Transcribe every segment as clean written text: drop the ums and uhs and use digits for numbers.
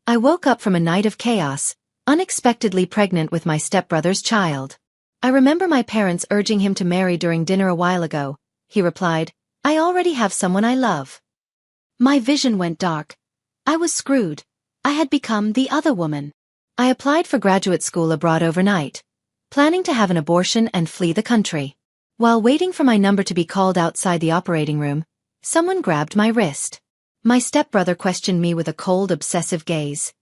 I woke up from a night of chaos, unexpectedly pregnant with my stepbrother's child. I remember my parents urging him to marry during dinner a while ago. He replied, "I already have someone I love." My vision went dark. I was screwed. I had become the other woman. I applied for graduate school abroad overnight, planning to have an abortion and flee the country. While waiting for my number to be called outside the operating room, someone grabbed my wrist. My stepbrother questioned me with a cold, obsessive gaze.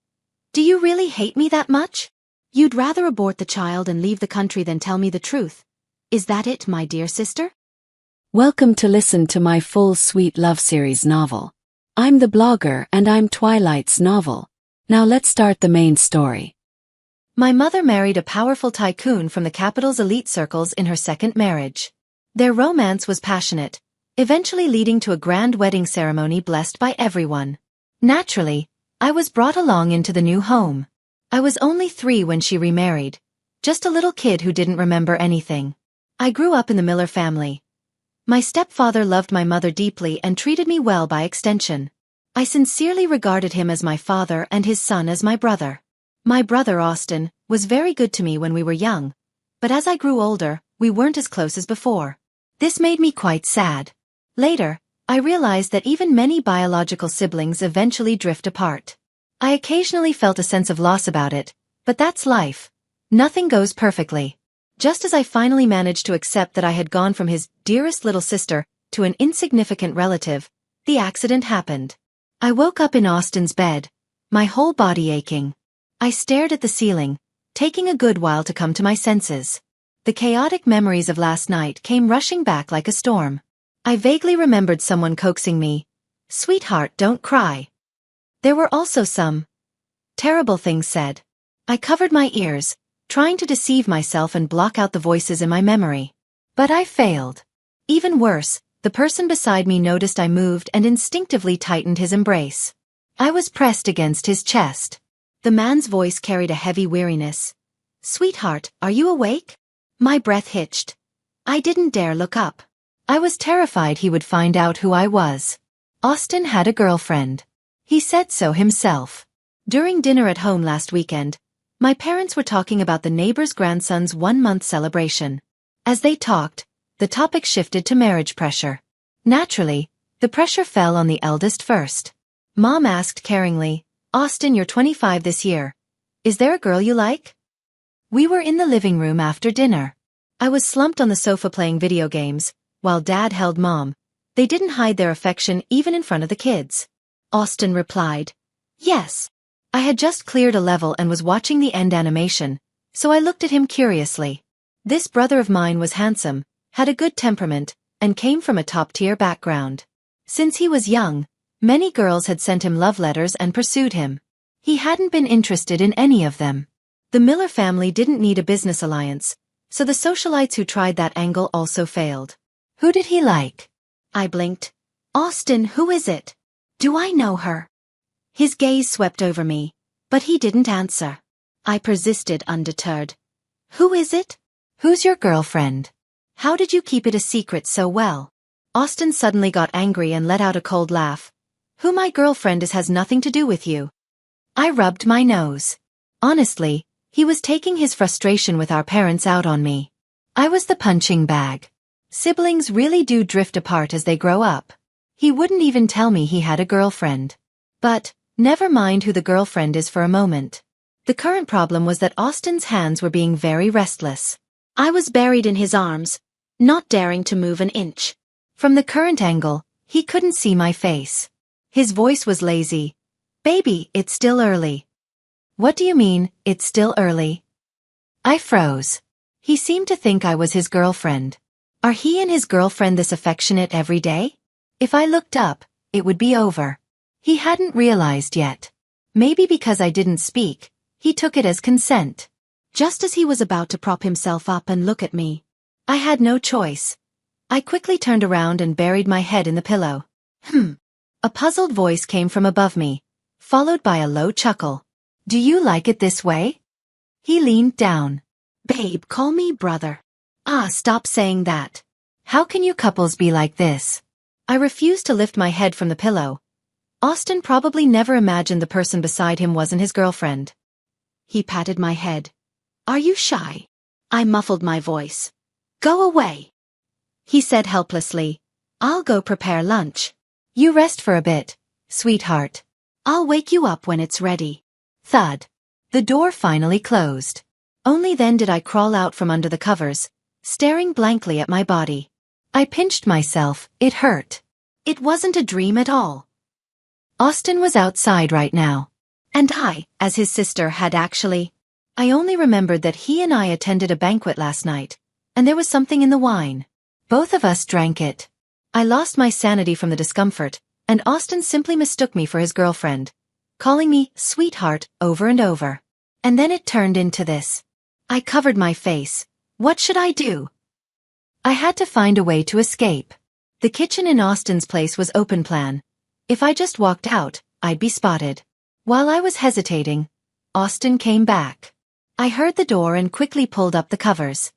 "Do you really hate me that much? You'd rather abort the child and leave the country than tell me the truth. Is that it, my dear sister?" Welcome to listen to my full sweet love series novel. I'm the blogger and I'm Twilight's novel. Now let's start the main story. My mother married a powerful tycoon from the capital's elite circles in her second marriage. Their romance was passionate, eventually leading to a grand wedding ceremony blessed by everyone. Naturally, I was brought along into the new home. I was only 3 when she remarried, just a little kid who didn't remember anything. I grew up in the Miller family. My stepfather loved my mother deeply and treated me well by extension. I sincerely regarded him as my father and his son as my brother. My brother Austin was very good to me when we were young, but as I grew older, we weren't as close as before. This made me quite sad. Later, I realized that even many biological siblings eventually drift apart. I occasionally felt a sense of loss about it, but that's life. Nothing goes perfectly. Just as I finally managed to accept that I had gone from his dearest little sister to an insignificant relative, the accident happened. I woke up in Austin's bed, my whole body aching. I stared at the ceiling, taking a good while to come to my senses. The chaotic memories of last night came rushing back like a storm. I vaguely remembered someone coaxing me, "Sweetheart, don't cry." There were also some terrible things said. I covered my ears, trying to deceive myself and block out the voices in my memory. But I failed. Even worse, the person beside me noticed I moved and instinctively tightened his embrace. I was pressed against his chest. The man's voice carried a heavy weariness. "Sweetheart, are you awake?" My breath hitched. I didn't dare look up. I was terrified he would find out who I was. Austin had a girlfriend. He said so himself. During dinner at home last weekend, my parents were talking about the neighbor's grandson's 1-month celebration. As they talked, the topic shifted to marriage pressure. Naturally, the pressure fell on the eldest first. Mom asked caringly, "Austin, you're 25 this year. Is there a girl you like?" We were in the living room after dinner. I was slumped on the sofa playing video games, while Dad held Mom. They didn't hide their affection even in front of the kids. Austin replied, "Yes." I had just cleared a level and was watching the end animation, so I looked at him curiously. This brother of mine was handsome, had a good temperament, and came from a top-tier background. Since he was young, many girls had sent him love letters and pursued him. He hadn't been interested in any of them. The Miller family didn't need a business alliance, so the socialites who tried that angle also failed. Who did he like? I blinked. "Austin, who is it? Do I know her?" His gaze swept over me, but he didn't answer. I persisted undeterred. "Who is it? Who's your girlfriend? How did you keep it a secret so well?" Austin suddenly got angry and let out a cold laugh. "Who my girlfriend is has nothing to do with you." I rubbed my nose. Honestly, he was taking his frustration with our parents out on me. I was the punching bag. Siblings really do drift apart as they grow up. He wouldn't even tell me he had a girlfriend. But, never mind who the girlfriend is for a moment. The current problem was that Austin's hands were being very restless. I was buried in his arms, not daring to move an inch. From the current angle, he couldn't see my face. His voice was lazy. "Baby, it's still early." "What do you mean, it's still early?" I froze. He seemed to think I was his girlfriend. Are he and his girlfriend this affectionate every day? If I looked up, it would be over. He hadn't realized yet. Maybe because I didn't speak, he took it as consent. Just as he was about to prop himself up and look at me, I had no choice. I quickly turned around and buried my head in the pillow. A puzzled voice came from above me, followed by a low chuckle. "Do you like it this way?" He leaned down. "Babe, call me brother." "Ah, stop saying that. How can you couples be like this?" I refused to lift my head from the pillow. Austin probably never imagined the person beside him wasn't his girlfriend. He patted my head. "Are you shy?" I muffled my voice. "Go away," he said helplessly. "I'll go prepare lunch." "You rest for a bit, sweetheart. "I'll wake you up when it's ready." Thud. The door finally closed. Only then did I crawl out from under the covers, staring blankly at my body. I pinched myself, it hurt. It wasn't a dream at all. Austin was outside right now. And I, as his sister, had actually. I only remembered that he and I attended a banquet last night, and there was something in the wine. Both of us drank it. I lost my sanity from the discomfort, and Austin simply mistook me for his girlfriend, calling me sweetheart over and over. And then it turned into this. I covered my face. What should I do? I had to find a way to escape. The kitchen in Austin's place was open plan. If I just walked out, I'd be spotted. While I was hesitating, Austin came back. I heard the door and quickly pulled up the covers.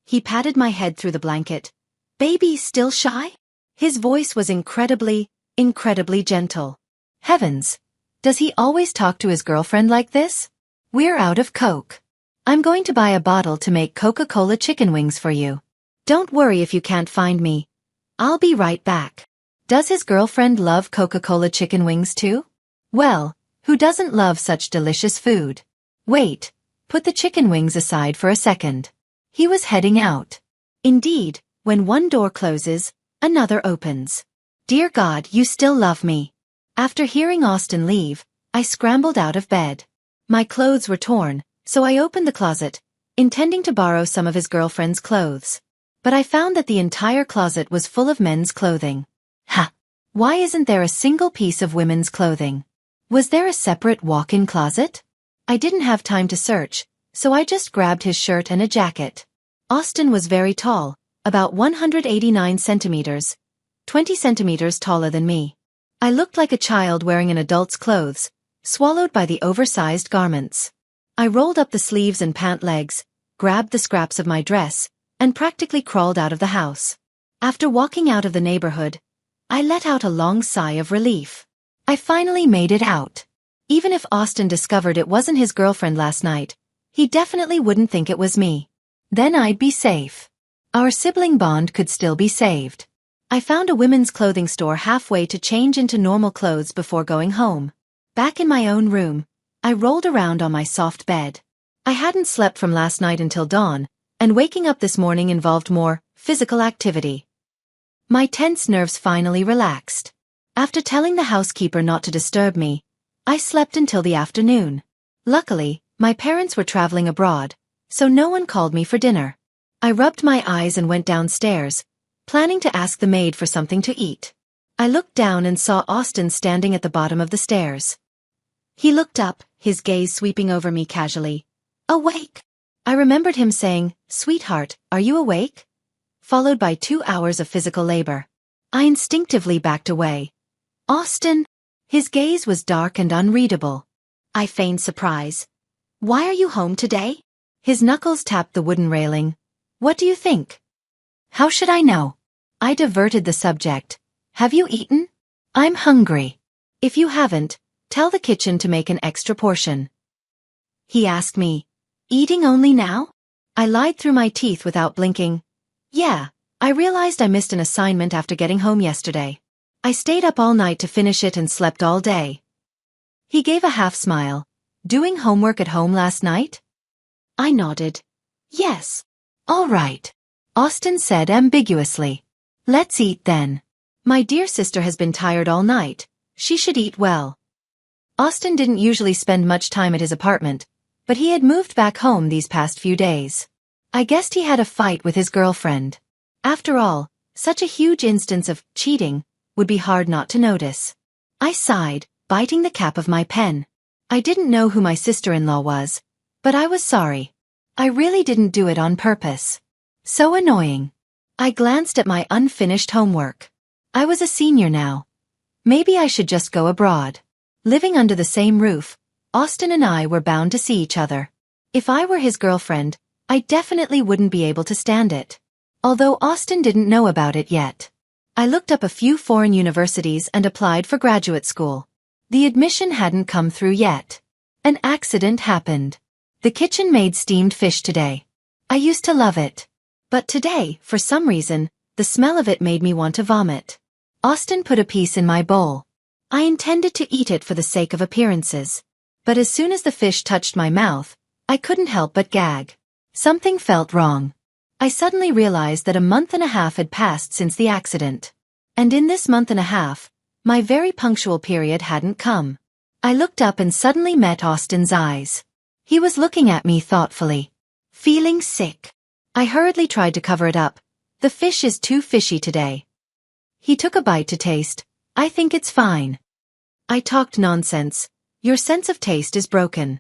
He patted my head through the blanket. "Baby, still shy?" His voice was incredibly gentle. Heavens! Does he always talk to his girlfriend like this? "We're out of Coke. I'm going to buy a bottle to make Coca-Cola chicken wings for you. Don't worry if you can't find me. I'll be right back." Does his girlfriend love Coca-Cola chicken wings too? Well, who doesn't love such delicious food? Wait, put the chicken wings aside for a second. He was heading out. Indeed, when one door closes, another opens. Dear God, you still love me. After hearing Austin leave, I scrambled out of bed. My clothes were torn, so I opened the closet, intending to borrow some of his girlfriend's clothes. But I found that the entire closet was full of men's clothing. Ha! Why isn't there a single piece of women's clothing? Was there a separate walk-in closet? I didn't have time to search, so I just grabbed his shirt and a jacket. Austin was very tall, about 189 centimeters, 20 centimeters taller than me. I looked like a child wearing an adult's clothes, swallowed by the oversized garments. I rolled up the sleeves and pant legs, grabbed the scraps of my dress, and practically crawled out of the house. After walking out of the neighborhood, I let out a long sigh of relief. I finally made it out. Even if Austin discovered it wasn't his girlfriend last night, he definitely wouldn't think it was me. Then I'd be safe. Our sibling bond could still be saved. I found a women's clothing store halfway to change into normal clothes before going home. Back in my own room, I rolled around on my soft bed. I hadn't slept from last night until dawn, and waking up this morning involved more physical activity. My tense nerves finally relaxed. After telling the housekeeper not to disturb me, I slept until the afternoon. Luckily, my parents were traveling abroad, so no one called me for dinner. I rubbed my eyes and went downstairs, planning to ask the maid for something to eat. I looked down and saw Austin standing at the bottom of the stairs. He looked up, his gaze sweeping over me casually. "Awake?" I remembered him saying, "Sweetheart, are you awake?" Followed by 2 hours of physical labor. I instinctively backed away. "Austin?" His gaze was dark and unreadable. I feigned surprise. "Why are you home today?" His knuckles tapped the wooden railing. "What do you think?" "How should I know?" I diverted the subject. "Have you eaten?" "I'm hungry." "If you haven't, tell the kitchen to make an extra portion." He asked me, "Eating only now?" I lied through my teeth without blinking. "Yeah, I realized I missed an assignment after getting home yesterday. I stayed up all night to finish it and slept all day." He gave a half smile. "Doing homework at home last night?" I nodded. "Yes." "All right," Austin said ambiguously. "Let's eat then. My dear sister has been tired all night. She should eat well." Austin didn't usually spend much time at his apartment, but he had moved back home these past few days. I guessed he had a fight with his girlfriend. After all, such a huge instance of cheating would be hard not to notice. I sighed, biting the cap of my pen. I didn't know who my sister-in-law was, but I was sorry. I really didn't do it on purpose. So annoying. I glanced at my unfinished homework. I was a senior now. Maybe I should just go abroad. Living under the same roof, Austin and I were bound to see each other. If I were his girlfriend, I definitely wouldn't be able to stand it. Although Austin didn't know about it yet. I looked up a few foreign universities and applied for graduate school. The admission hadn't come through yet. An accident happened. The kitchen made steamed fish today. I used to love it. But today, for some reason, the smell of it made me want to vomit. Austin put a piece in my bowl. I intended to eat it for the sake of appearances. But as soon as the fish touched my mouth, I couldn't help but gag. Something felt wrong. I suddenly realized that a month and a half had passed since the accident. And in this month and a half, my very punctual period hadn't come. I looked up and suddenly met Austin's eyes. He was looking at me thoughtfully. Feeling sick. I hurriedly tried to cover it up. The fish is too fishy today. He took a bite to taste. I think it's fine. I talked nonsense. Your sense of taste is broken.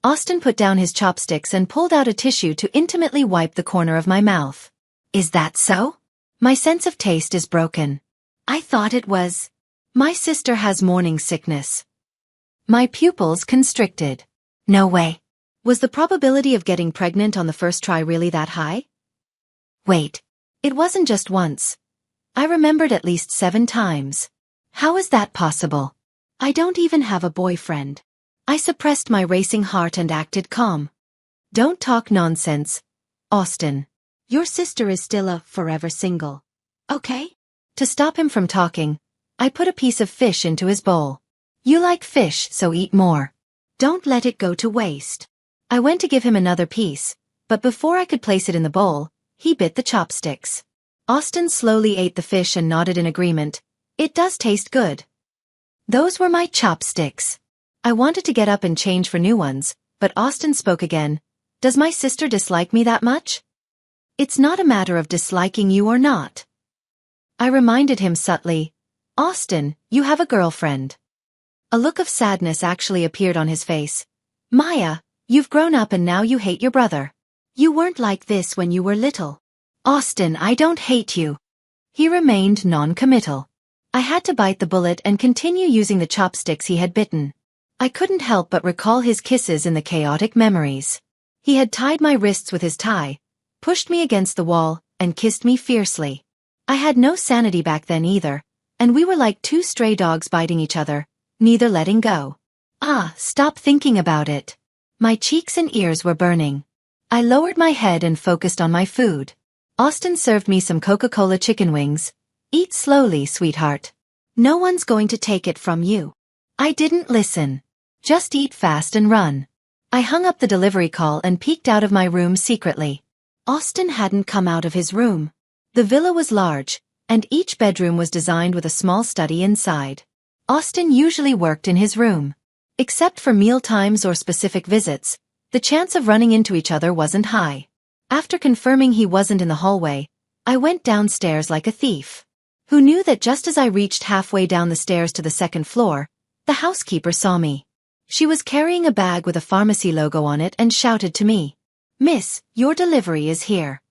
Austin put down his chopsticks and pulled out a tissue to intimately wipe the corner of my mouth. Is that so? My sense of taste is broken. I thought it was. My sister has morning sickness. My pupils constricted. No way. Was the probability of getting pregnant on the first try really that high? Wait. It wasn't just once. I remembered at least 7 times. How is that possible? I don't even have a boyfriend. I suppressed my racing heart and acted calm. Don't talk nonsense, Austin. Your sister is still a forever single. Okay? To stop him from talking, I put a piece of fish into his bowl. You like fish, so eat more. Don't let it go to waste. I went to give him another piece, but before I could place it in the bowl, he bit the chopsticks. Austin slowly ate the fish and nodded in agreement. It does taste good. Those were my chopsticks. I wanted to get up and change for new ones, but Austin spoke again. Does my sister dislike me that much? It's not a matter of disliking you or not. I reminded him subtly. Austin, you have a girlfriend. A look of sadness actually appeared on his face. Maya, you've grown up and now you hate your brother. You weren't like this when you were little. Austin, I don't hate you. He remained non-committal. I had to bite the bullet and continue using the chopsticks he had bitten. I couldn't help but recall his kisses in the chaotic memories. He had tied my wrists with his tie, pushed me against the wall, and kissed me fiercely. I had no sanity back then either, and we were like 2 stray dogs biting each other, neither letting go. Stop thinking about it. My cheeks and ears were burning. I lowered my head and focused on my food. Austin served me some Coca-Cola chicken wings. Eat slowly, sweetheart. No one's going to take it from you. I didn't listen. Just eat fast and run. I hung up the delivery call and peeked out of my room secretly. Austin hadn't come out of his room. The villa was large, and each bedroom was designed with a small study inside. Austin usually worked in his room. Except for meal times or specific visits, the chance of running into each other wasn't high. After confirming he wasn't in the hallway, I went downstairs like a thief. Who knew that just as I reached halfway down the stairs to the 2nd floor, the housekeeper saw me. She was carrying a bag with a pharmacy logo on it and shouted to me. Miss, your delivery is here.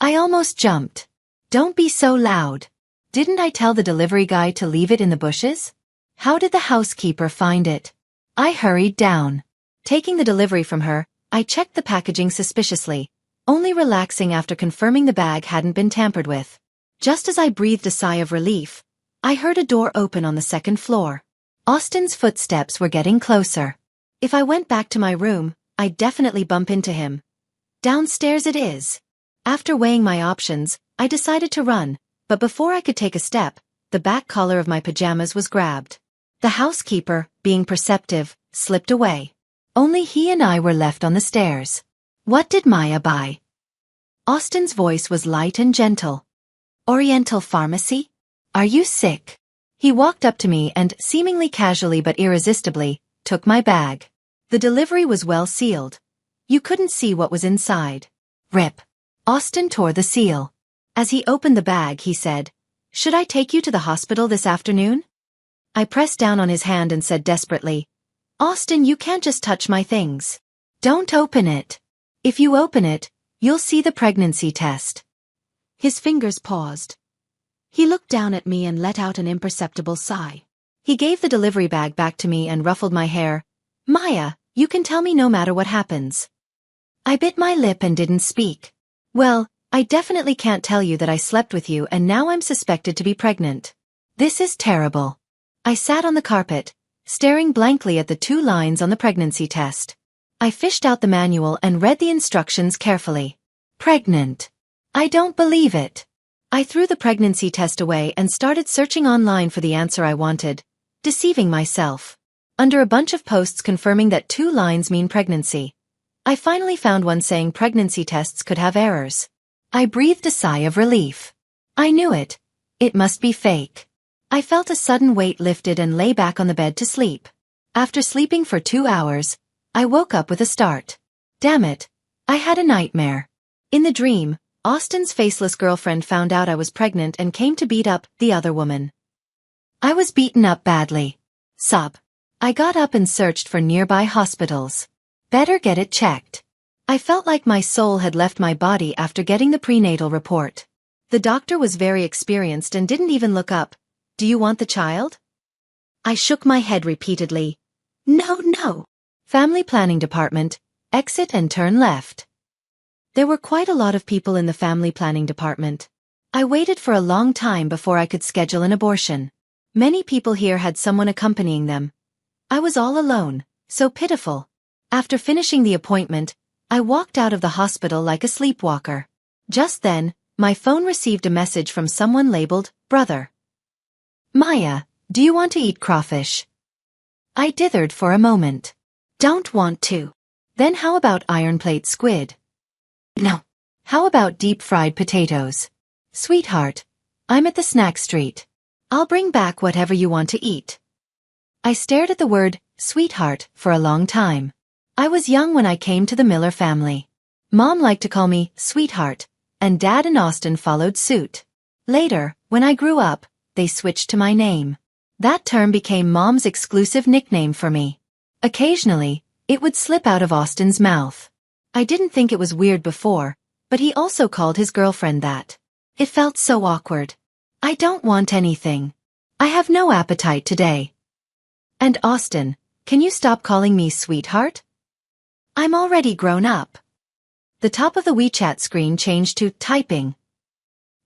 I almost jumped. Don't be so loud. Didn't I tell the delivery guy to leave it in the bushes? How did the housekeeper find it? I hurried down. Taking the delivery from her, I checked the packaging suspiciously, only relaxing after confirming the bag hadn't been tampered with. Just as I breathed a sigh of relief, I heard a door open on the 2nd floor. Austin's footsteps were getting closer. If I went back to my room, I'd definitely bump into him. Downstairs it is. After weighing my options, I decided to run, but before I could take a step, the back collar of my pajamas was grabbed. The housekeeper, being perceptive, slipped away. Only he and I were left on the stairs. What did Maya buy? Austin's voice was light and gentle. Oriental Pharmacy? Are you sick? He walked up to me and, seemingly casually but irresistibly, took my bag. The delivery was well sealed. You couldn't see what was inside. Rip. Austin tore the seal. As he opened the bag, he said, Should I take you to the hospital this afternoon? I pressed down on his hand and said desperately, Austin, you can't just touch my things. Don't open it. If you open it, you'll see the pregnancy test. His fingers paused. He looked down at me and let out an imperceptible sigh. He gave the delivery bag back to me and ruffled my hair. Maya, you can tell me no matter what happens. I bit my lip and didn't speak. Well, I definitely can't tell you that I slept with you and now I'm suspected to be pregnant. This is terrible. I sat on the carpet, staring blankly at the 2 lines on the pregnancy test. I fished out the manual and read the instructions carefully. Pregnant. I don't believe it. I threw the pregnancy test away and started searching online for the answer I wanted, deceiving myself. Under a bunch of posts confirming that 2 lines mean pregnancy, I finally found one saying pregnancy tests could have errors. I breathed a sigh of relief. I knew it. It must be fake. I felt a sudden weight lifted and lay back on the bed to sleep. After sleeping for 2 hours, I woke up with a start. Damn it. I had a nightmare. In the dream, Austin's faceless girlfriend found out I was pregnant and came to beat up the other woman. I was beaten up badly. I got up and searched for nearby hospitals. Better get it checked. I felt like my soul had left my body after getting the prenatal report. The doctor was very experienced and didn't even look up. Do you want the child? I shook my head repeatedly. No. Family planning department, exit and turn left. There were quite a lot of people in the family planning department. I waited for a long time before I could schedule an abortion. Many people here had someone accompanying them. I was all alone, so pitiful. After finishing the appointment, I walked out of the hospital like a sleepwalker. Just then, my phone received a message from someone labeled, Brother. Maya, do you want to eat crawfish? I dithered for a moment. Don't want to. Then how about iron plate squid? No. How about deep-fried potatoes? Sweetheart, I'm at the snack street. I'll bring back whatever you want to eat. I stared at the word, sweetheart, for a long time. I was young when I came to the Miller family. Mom liked to call me sweetheart, and Dad and Austin followed suit. Later, when I grew up, they switched to my name. That term became Mom's exclusive nickname for me. Occasionally, it would slip out of Austin's mouth. I didn't think it was weird before, but he also called his girlfriend that. It felt so awkward. I don't want anything. I have no appetite today. And Austin, can you stop calling me sweetheart? I'm already grown up. The top of the WeChat screen changed to typing.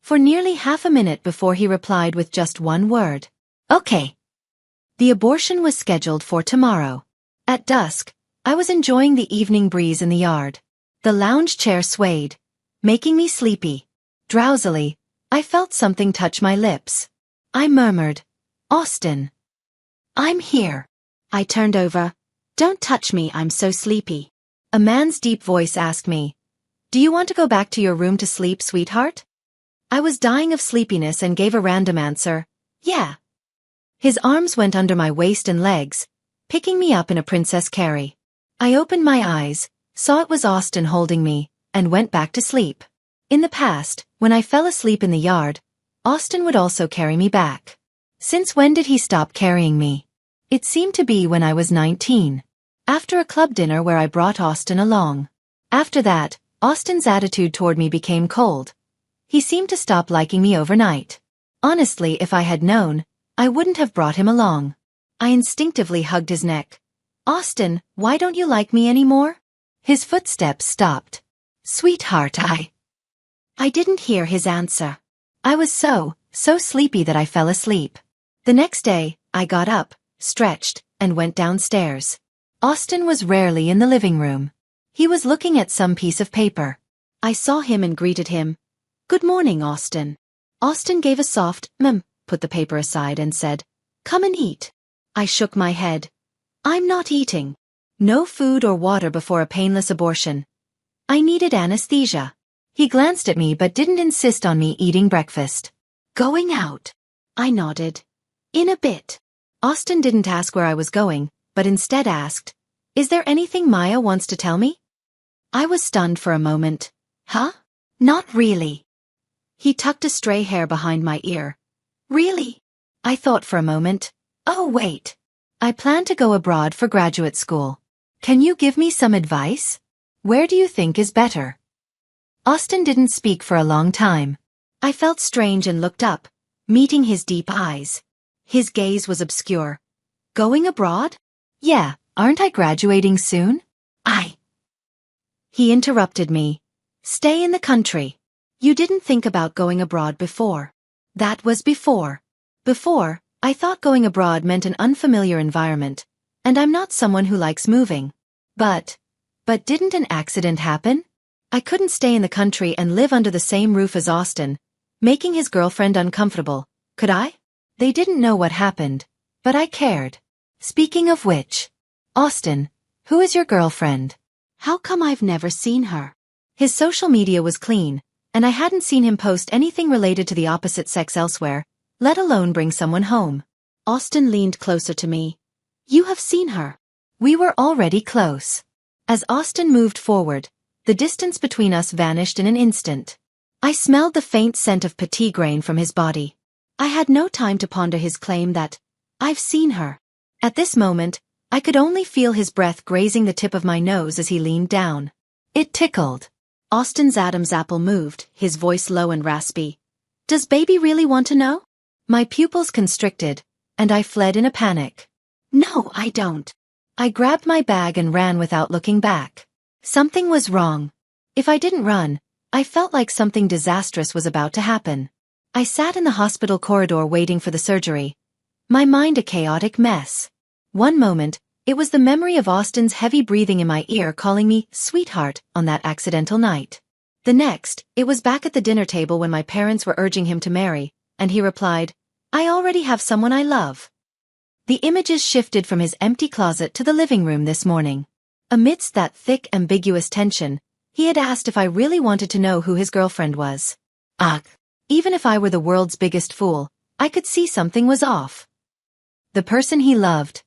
For nearly half a minute before he replied with just one word. Okay. The abortion was scheduled for tomorrow. At dusk, I was enjoying the evening breeze in the yard. The lounge chair swayed, making me sleepy. Drowsily, I felt something touch my lips. I murmured, Austin. I'm here. I turned over. Don't touch me, I'm so sleepy. A man's deep voice asked me, do you want to go back to your room to sleep, sweetheart? I was dying of sleepiness and gave a random answer, yeah. His arms went under my waist and legs, picking me up in a princess carry. I opened my eyes, saw it was Austin holding me, and went back to sleep. In the past, when I fell asleep in the yard, Austin would also carry me back. Since when did he stop carrying me? It seemed to be when I was 19. After a club dinner where I brought Austin along. After that, Austin's attitude toward me became cold. He seemed to stop liking me overnight. Honestly, if I had known, I wouldn't have brought him along. I instinctively hugged his neck. Austin, why don't you like me anymore? His footsteps stopped. Sweetheart, I didn't hear his answer. I was so sleepy that I fell asleep. The next day, I got up, stretched, and went downstairs. Austin was rarely in the living room. He was looking at some piece of paper. I saw him and greeted him. Good morning, Austin. Austin gave a soft, put the paper aside and said, come and eat. I shook my head. I'm not eating. No food or water before a painless abortion. I needed anesthesia. He glanced at me but didn't insist on me eating breakfast. Going out. I nodded. In a bit. Austin didn't ask where I was going, but instead asked, is there anything Maya wants to tell me? I was stunned for a moment. Huh? Not really. He tucked a stray hair behind my ear. Really? I thought for a moment. Oh wait. I plan to go abroad for graduate school. Can you give me some advice? Where do you think is better? Austin didn't speak for a long time. I felt strange and looked up, meeting his deep eyes. His gaze was obscure. Going abroad? Yeah, aren't I graduating soon? He interrupted me. Stay in the country. You didn't think about going abroad before. That was before. Before, I thought going abroad meant an unfamiliar environment, and I'm not someone who likes moving. But didn't an accident happen? I couldn't stay in the country and live under the same roof as Austin, making his girlfriend uncomfortable, could I? They didn't know what happened, but I cared. Speaking of which, Austin, who is your girlfriend? How come I've never seen her? His social media was clean, and I hadn't seen him post anything related to the opposite sex elsewhere, let alone bring someone home. Austin leaned closer to me. You have seen her. We were already close. As Austin moved forward, the distance between us vanished in an instant. I smelled the faint scent of petit grain from his body. I had no time to ponder his claim that, I've seen her. At this moment, I could only feel his breath grazing the tip of my nose as he leaned down. It tickled. Austin's Adam's apple moved, his voice low and raspy. Does baby really want to know? My pupils constricted, and I fled in a panic. No, I don't. I grabbed my bag and ran without looking back. Something was wrong. If I didn't run, I felt like something disastrous was about to happen. I sat in the hospital corridor waiting for the surgery. My mind a chaotic mess. One moment, it was the memory of Austin's heavy breathing in my ear calling me sweetheart on that accidental night. The next, it was back at the dinner table when my parents were urging him to marry, and he replied, I already have someone I love. The images shifted from his empty closet to the living room this morning. Amidst that thick, ambiguous tension, he had asked if I really wanted to know who his girlfriend was. Ugh. Even if I were the world's biggest fool, I could see something was off. The person he loved.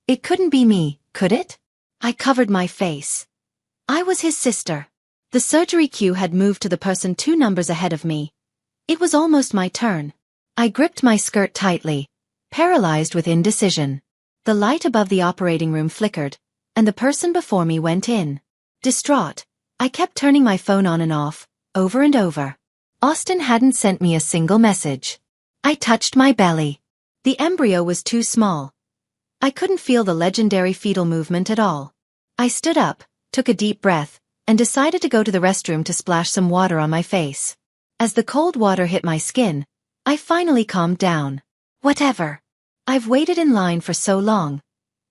It couldn't be me, could it? I covered my face. I was his sister. The surgery queue had moved to the person 2 numbers ahead of me. It was almost my turn. I gripped my skirt tightly, paralyzed with indecision. The light above the operating room flickered, and the person before me went in. Distraught, I kept turning my phone on and off, over and over. Austin hadn't sent me a single message. I touched my belly. The embryo was too small. I couldn't feel the legendary fetal movement at all. I stood up, took a deep breath, and decided to go to the restroom to splash some water on my face. As the cold water hit my skin, I finally calmed down. Whatever. I've waited in line for so long.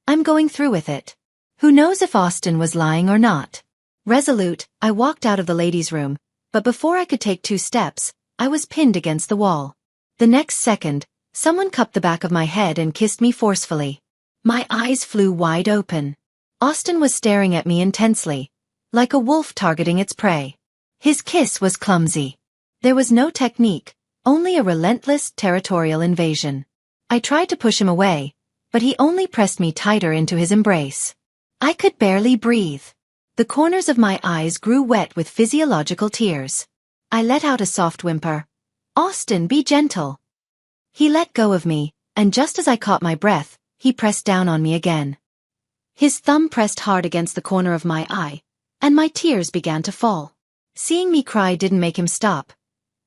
I'm going through with it. Who knows if Austin was lying or not? Resolute, I walked out of the ladies' room, but before I could take 2 steps, I was pinned against the wall. The next second, someone cupped the back of my head and kissed me forcefully. My eyes flew wide open. Austin was staring at me intensely, like a wolf targeting its prey. His kiss was clumsy. There was no technique, only a relentless territorial invasion. I tried to push him away, but he only pressed me tighter into his embrace. I could barely breathe. The corners of my eyes grew wet with physiological tears. I let out a soft whimper. Austin, be gentle. He let go of me, and just as I caught my breath, he pressed down on me again. His thumb pressed hard against the corner of my eye, and my tears began to fall. Seeing me cry didn't make him stop.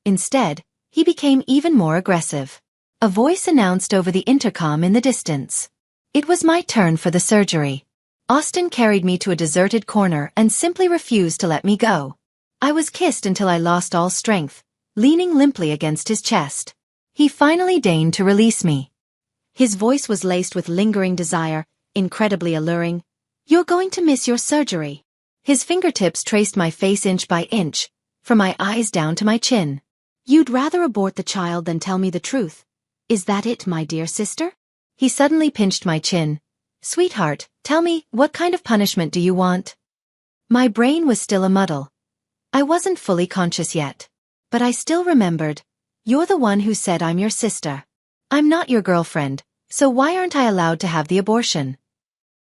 Instead, he became even more aggressive. A voice announced over the intercom in the distance. It was my turn for the surgery. Austin carried me to a deserted corner and simply refused to let me go. I was kissed until I lost all strength, leaning limply against his chest. He finally deigned to release me. His voice was laced with lingering desire, incredibly alluring. You're going to miss your surgery. His fingertips traced my face inch by inch, from my eyes down to my chin. You'd rather abort the child than tell me the truth. Is that it, my dear sister? He suddenly pinched my chin. Sweetheart, tell me, what kind of punishment do you want? My brain was still a muddle. I wasn't fully conscious yet. But I still remembered. You're the one who said I'm your sister. I'm not your girlfriend, so why aren't I allowed to have the abortion?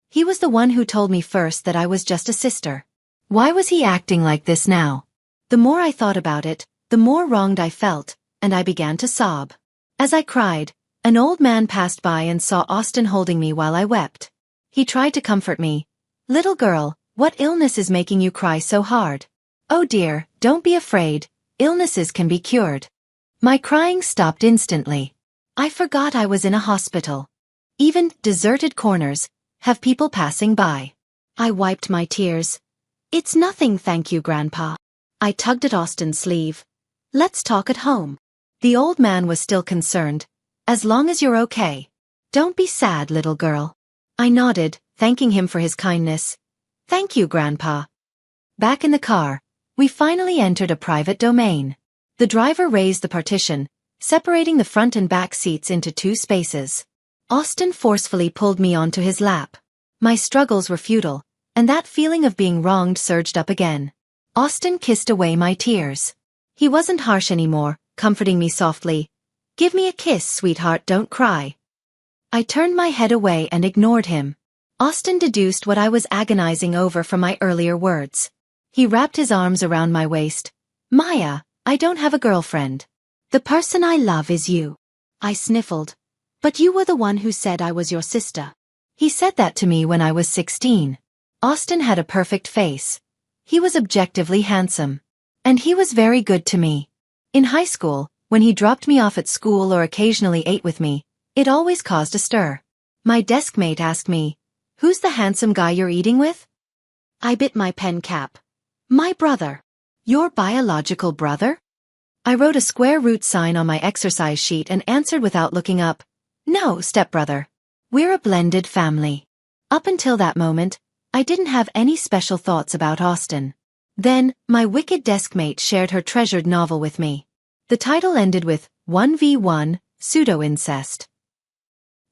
He was the one who told me first that I was just a sister. Why was he acting like this now? The more I thought about it, the more wronged I felt, and I began to sob. As I cried, an old man passed by and saw Austin holding me while I wept. He tried to comfort me. Little girl, what illness is making you cry so hard? Oh dear, don't be afraid, illnesses can be cured. My crying stopped instantly. I forgot I was in a hospital. Even deserted corners have people passing by. I wiped my tears. It's nothing, thank you, Grandpa. I tugged at Austin's sleeve. Let's talk at home. The old man was still concerned, As long as you're okay. Don't be sad, little girl. I nodded, thanking him for his kindness. Thank you, Grandpa. Back in the car, we finally entered a private domain. The driver raised the partition, separating the front and back seats into 2 spaces. Austin forcefully pulled me onto his lap. My struggles were futile, and that feeling of being wronged surged up again. Austin kissed away my tears. He wasn't harsh anymore, comforting me softly. Give me a kiss, sweetheart, don't cry. I turned my head away and ignored him. Austin deduced what I was agonizing over from my earlier words. He wrapped his arms around my waist. Maya, I don't have a girlfriend. The person I love is you. I sniffled. But you were the one who said I was your sister. He said that to me when I was 16. Austin had a perfect face. He was objectively handsome. And he was very good to me. In high school, when he dropped me off at school or occasionally ate with me, it always caused a stir. My deskmate asked me, "Who's the handsome guy you're eating with?" I bit my pen cap. My brother. Your biological brother? I wrote a square root sign on my exercise sheet and answered without looking up. No, stepbrother. We're a blended family. Up until that moment, I didn't have any special thoughts about Austin. Then, my wicked deskmate shared her treasured novel with me. The title ended with 1v1, pseudo-incest.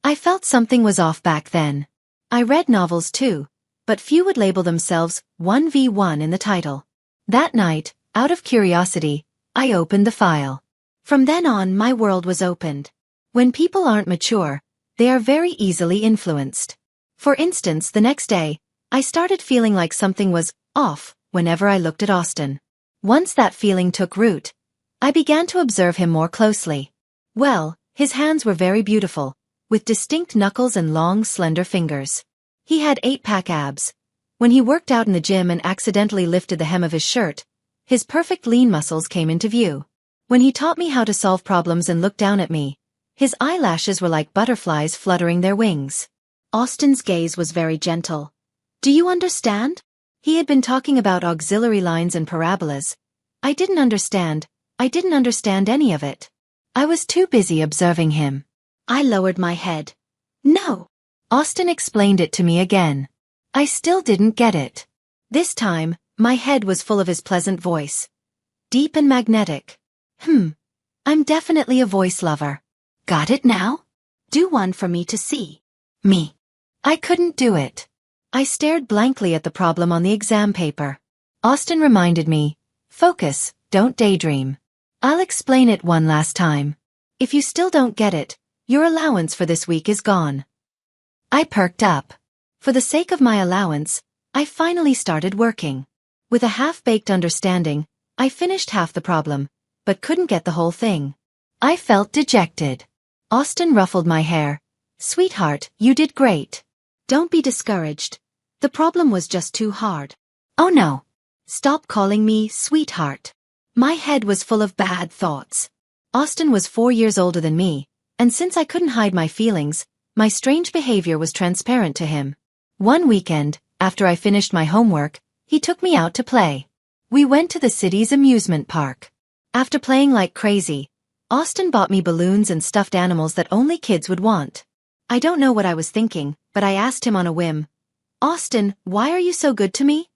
I felt something was off back then. I read novels too, but few would label themselves 1v1 in the title. That night, out of curiosity, I opened the file. From then on, my world was opened. When people aren't mature, they are very easily influenced. For instance, the next day, I started feeling like something was off whenever I looked at Austin. Once that feeling took root, I began to observe him more closely. Well, his hands were very beautiful, with distinct knuckles and long, slender fingers. He had 8-pack abs. When he worked out in the gym and accidentally lifted the hem of his shirt, his perfect lean muscles came into view. When he taught me how to solve problems and looked down at me, his eyelashes were like butterflies fluttering their wings. Austin's gaze was very gentle. Do you understand? He had been talking about auxiliary lines and parabolas. I didn't understand any of it. I was too busy observing him. I lowered my head. No. Austin explained it to me again. I still didn't get it. This time, my head was full of his pleasant voice. Deep and magnetic. I'm definitely a voice lover. Got it now? Do one for me to see. Me. I couldn't do it. I stared blankly at the problem on the exam paper. Austin reminded me, focus, don't daydream. I'll explain it one last time. If you still don't get it, your allowance for this week is gone. I perked up. For the sake of my allowance, I finally started working. With a half-baked understanding, I finished half the problem, but couldn't get the whole thing. I felt dejected. Austin ruffled my hair. Sweetheart, you did great. Don't be discouraged. The problem was just too hard. Oh no. Stop calling me sweetheart. My head was full of bad thoughts. Austin was 4 years older than me, and since I couldn't hide my feelings, my strange behavior was transparent to him. One weekend, after I finished my homework, he took me out to play. We went to the city's amusement park. After playing like crazy, Austin bought me balloons and stuffed animals that only kids would want. I don't know what I was thinking, but I asked him on a whim, Austin, why are you so good to me?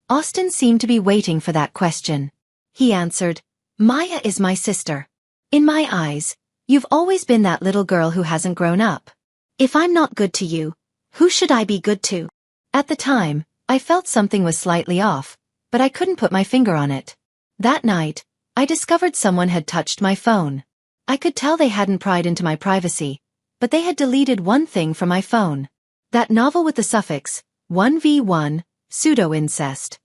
Austin seemed to be waiting for that question. He answered, Maya is my sister. In my eyes, you've always been that little girl who hasn't grown up. If I'm not good to you, who should I be good to? At the time, I felt something was slightly off, but I couldn't put my finger on it. That night, I discovered someone had touched my phone. I could tell they hadn't pried into my privacy, but they had deleted one thing from my phone. That novel with the suffix, 1v1, pseudo-incest.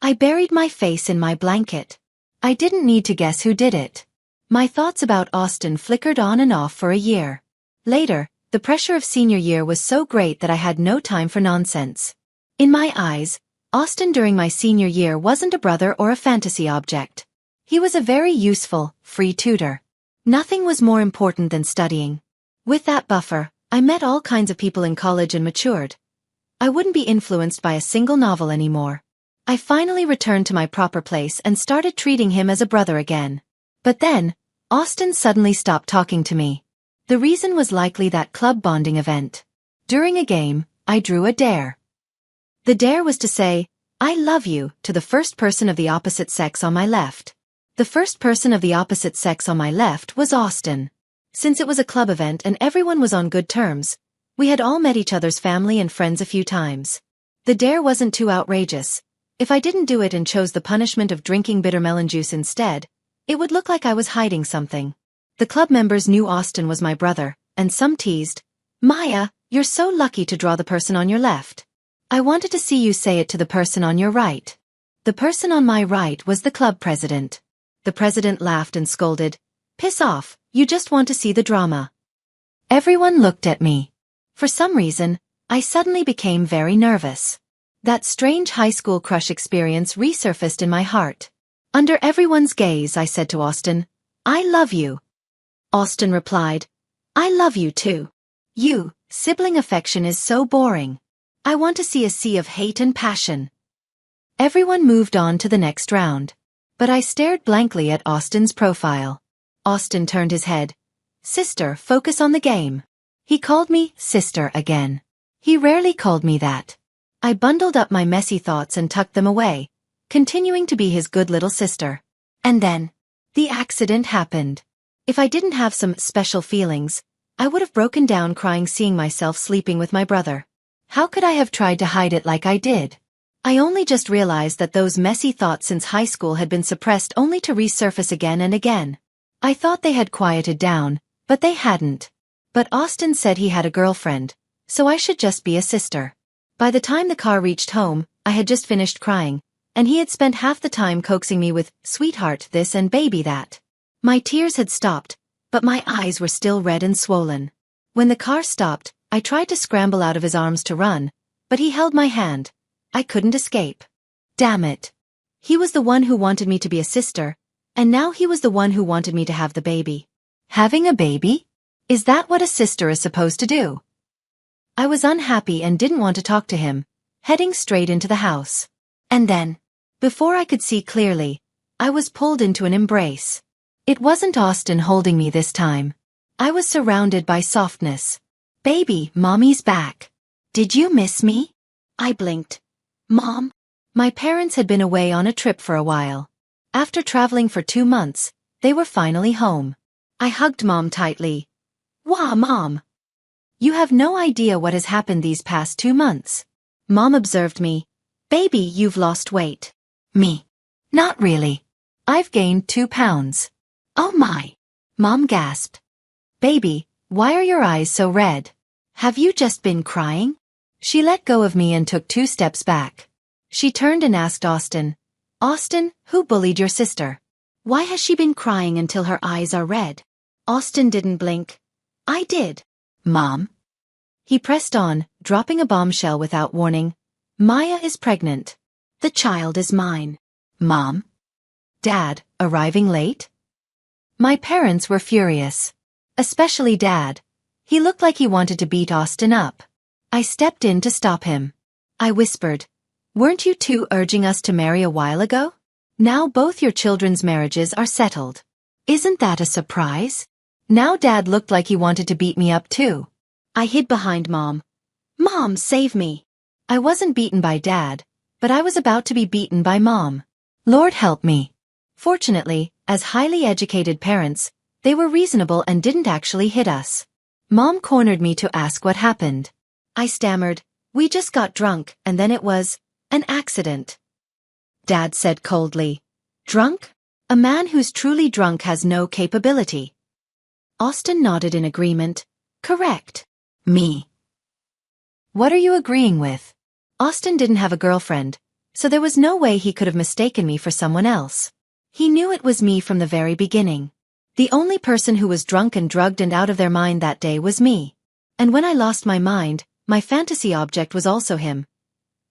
I buried my face in my blanket. I didn't need to guess who did it. My thoughts about Austin flickered on and off for a year. Later, the pressure of senior year was so great that I had no time for nonsense. In my eyes, Austin during my senior year wasn't a brother or a fantasy object. He was a very useful, free tutor. Nothing was more important than studying. With that buffer, I met all kinds of people in college and matured. I wouldn't be influenced by a single novel anymore. I finally returned to my proper place and started treating him as a brother again. But then, Austin suddenly stopped talking to me. The reason was likely that club bonding event. During a game, I drew a dare. The dare was to say, "I love you," to the first person of the opposite sex on my left. The first person of the opposite sex on my left was Austin. Since it was a club event and everyone was on good terms, we had all met each other's family and friends a few times. The dare wasn't too outrageous. If I didn't do it and chose the punishment of drinking bitter melon juice instead, it would look like I was hiding something. The club members knew Austin was my brother, and some teased, "Maya, you're so lucky to draw the person on your left. I wanted to see you say it to the person on your right." The person on my right was the club president. The president laughed and scolded, "Piss off, you just want to see the drama." Everyone looked at me. For some reason, I suddenly became very nervous. That strange high school crush experience resurfaced in my heart. Under everyone's gaze, I said to Austin, "I love you." Austin replied, "I love you too. Sibling affection is so boring. I want to see a sea of hate and passion." Everyone moved on to the next round. But I stared blankly at Austin's profile. Austin turned his head. "Sister, focus on the game." He called me sister again. He rarely called me that. I bundled up my messy thoughts and tucked them away, continuing to be his good little sister. And then, the accident happened. If I didn't have some special feelings, I would have broken down crying seeing myself sleeping with my brother. How could I have tried to hide it like I did? I only just realized that those messy thoughts since high school had been suppressed only to resurface again and again. I thought they had quieted down, but they hadn't. But Austin said he had a girlfriend, so I should just be a sister. By the time the car reached home, I had just finished crying, and he had spent half the time coaxing me with, "Sweetheart this and baby that." My tears had stopped, but my eyes were still red and swollen. When the car stopped, I tried to scramble out of his arms to run, but he held my hand. I couldn't escape. Damn it. He was the one who wanted me to be a sister, and now he was the one who wanted me to have the baby. Having a baby? Is that what a sister is supposed to do? I was unhappy and didn't want to talk to him, heading straight into the house. And then, before I could see clearly, I was pulled into an embrace. It wasn't Austin holding me this time. I was surrounded by softness. "Baby, Mommy's back. Did you miss me?" I blinked. "Mom?" My parents had been away on a trip for a while. After traveling for 2 months, they were finally home. I hugged Mom tightly. "Wah, Mom. You have no idea what has happened these past 2 months." Mom observed me. "Baby, you've lost weight." Me. "Not really. I've gained 2 pounds. "Oh my." Mom gasped. "Baby, why are your eyes so red? Have you just been crying?" She let go of me and took 2 steps back. She turned and asked Austin, "Austin, who bullied your sister? Why has she been crying until her eyes are red?" Austin didn't blink. "I did." "Mom?" He pressed on, dropping a bombshell without warning. "Maya is pregnant. The child is mine." "Mom?" "Dad, arriving late?" My parents were furious. Especially Dad. He looked like he wanted to beat Austin up. I stepped in to stop him. I whispered, "Weren't you two urging us to marry a while ago? Now both your children's marriages are settled. Isn't that a surprise?" Now Dad looked like he wanted to beat me up too. I hid behind Mom. "Mom, save me." I wasn't beaten by Dad, but I was about to be beaten by Mom. Lord help me. Fortunately, as highly educated parents, they were reasonable and didn't actually hit us. Mom cornered me to ask what happened. I stammered, "We just got drunk, and then it was an accident." Dad said coldly, "Drunk? A man who's truly drunk has no capability." Austin nodded in agreement. "Correct." Me. "What are you agreeing with?" Austin didn't have a girlfriend, so there was no way he could have mistaken me for someone else. He knew it was me from the very beginning. The only person who was drunk and drugged and out of their mind that day was me. And when I lost my mind, my fantasy object was also him.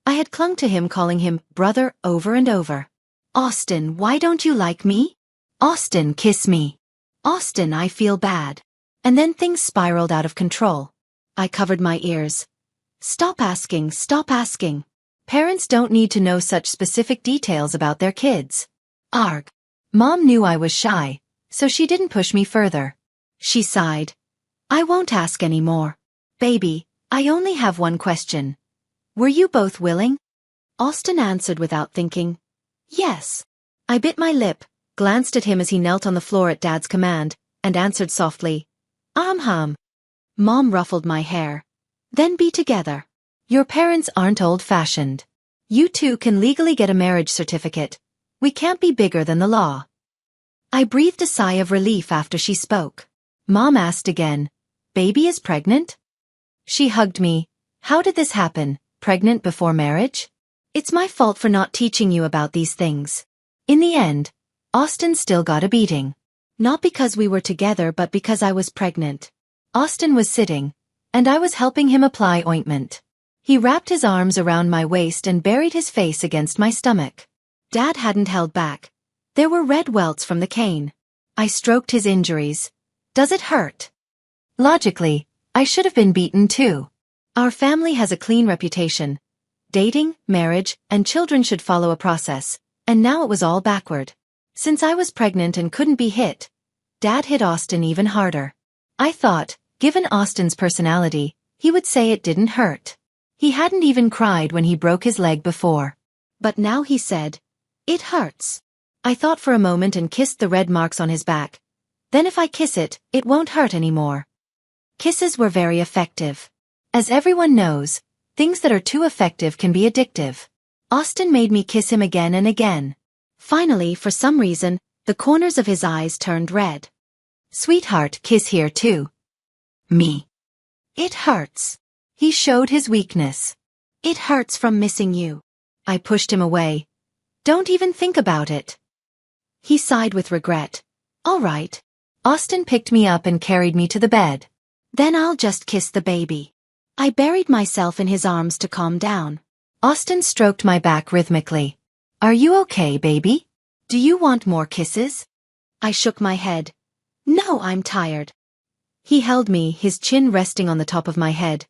I had clung to him, calling him brother over and over. "Austin, why don't you like me? Austin, kiss me. Austin, I feel bad." And then things spiraled out of control. I covered my ears. Stop asking, stop asking. Parents don't need to know such specific details about their kids. Arg. Mom knew I was shy, so she didn't push me further. She sighed. I won't ask any more. Baby, I only have one question. Were you both willing? Austin answered without thinking. Yes. I bit my lip, glanced at him as he knelt on the floor at Dad's command, and answered softly. Mom ruffled my hair. Then be together. Your parents aren't old-fashioned. You two can legally get a marriage certificate. We can't be bigger than the law. I breathed a sigh of relief after she spoke. Mom asked again, Baby is pregnant? She hugged me. How did this happen, pregnant before marriage? It's my fault for not teaching you about these things. In the end, Austin still got a beating. Not because we were together but because I was pregnant. Austin was sitting, and I was helping him apply ointment. He wrapped his arms around my waist and buried his face against my stomach. Dad hadn't held back. There were red welts from the cane. I stroked his injuries. Does it hurt? Logically, I should have been beaten too. Our family has a clean reputation. Dating, marriage, and children should follow a process, and now it was all backward. Since I was pregnant and couldn't be hit, Dad hit Austin even harder. I thought, given Austin's personality, he would say it didn't hurt. He hadn't even cried when he broke his leg before. But now he said, it hurts. I thought for a moment and kissed the red marks on his back. Then if I kiss it, it won't hurt anymore. Kisses were very effective. As everyone knows, things that are too effective can be addictive. Austin made me kiss him again and again. Finally, for some reason, the corners of his eyes turned red. Sweetheart, kiss here too. Me. It hurts. He showed his weakness. It hurts from missing you. I pushed him away. Don't even think about it. He sighed with regret. All right. Austin picked me up and carried me to the bed. Then I'll just kiss the baby. I buried myself in his arms to calm down. Austin stroked my back rhythmically. Are you okay, baby? Do you want more kisses? I shook my head. No, I'm tired. He held me, his chin resting on the top of my head.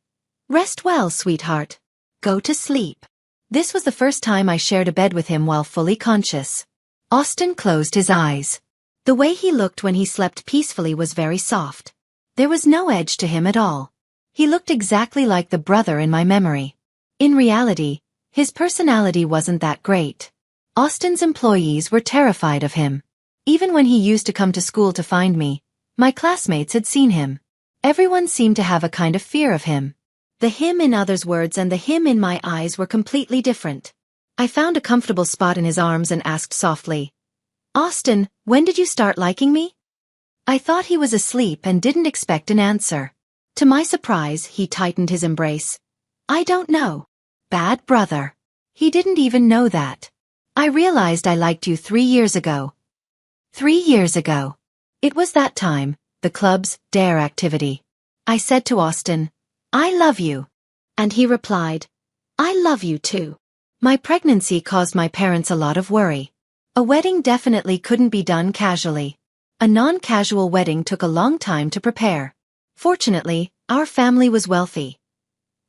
Rest well, sweetheart. Go to sleep. This was the first time I shared a bed with him while fully conscious. Austin closed his eyes. The way he looked when he slept peacefully was very soft. There was no edge to him at all. He looked exactly like the brother in my memory. In reality, his personality wasn't that great. Austin's employees were terrified of him. Even when he used to come to school to find me, my classmates had seen him. Everyone seemed to have a kind of fear of him. The him in others' words and the him in my eyes were completely different. I found a comfortable spot in his arms and asked softly, Austin, when did you start liking me? I thought he was asleep and didn't expect an answer. To my surprise, he tightened his embrace. I don't know. Bad brother. He didn't even know that. I realized I liked you 3 years ago. 3 years ago. It was that time, the club's dare activity. I said to Austin, I love you. And he replied, I love you too. My pregnancy caused my parents a lot of worry. A wedding definitely couldn't be done casually. A non-casual wedding took a long time to prepare. Fortunately, our family was wealthy.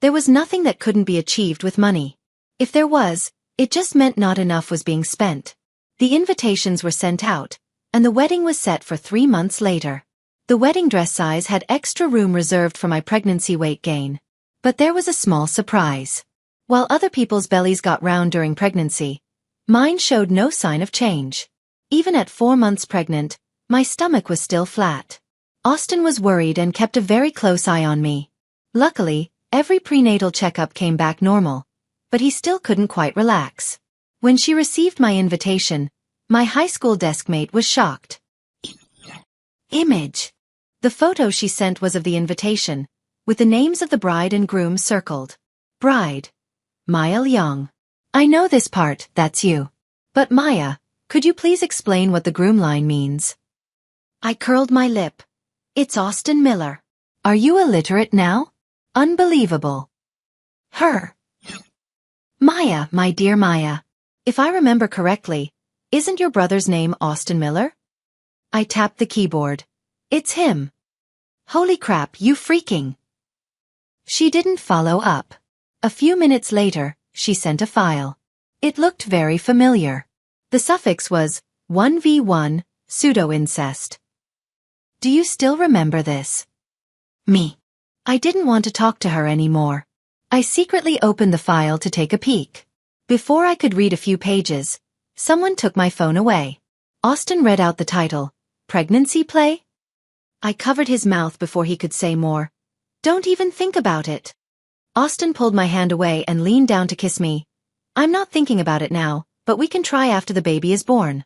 There was nothing that couldn't be achieved with money. If there was, it just meant not enough was being spent. The invitations were sent out, and the wedding was set for 3 months later. The wedding dress size had extra room reserved for my pregnancy weight gain. But there was a small surprise. While other people's bellies got round during pregnancy, mine showed no sign of change. Even at 4 months pregnant, my stomach was still flat. Austin was worried and kept a very close eye on me. Luckily, every prenatal checkup came back normal, but he still couldn't quite relax. When she received my invitation, my high school deskmate was shocked. Image. The photo she sent was of the invitation, with the names of the bride and groom circled. Bride. Maya Leong. I know this part, that's you. But Maya, could you please explain what the groom line means? I curled my lip. It's Austin Miller. Are you illiterate now? Unbelievable. Her. Maya, my dear Maya. If I remember correctly, isn't your brother's name Austin Miller? I tapped the keyboard. It's him. Holy crap, you freaking. She didn't follow up. A few minutes later, she sent a file. It looked very familiar. The suffix was 1v1, pseudo-incest. Do you still remember this? Me. I didn't want to talk to her anymore. I secretly opened the file to take a peek. Before I could read a few pages, someone took my phone away. Austin read out the title, Pregnancy Play? I covered his mouth before he could say more. Don't even think about it. Austin pulled my hand away and leaned down to kiss me. I'm not thinking about it now, but we can try after the baby is born.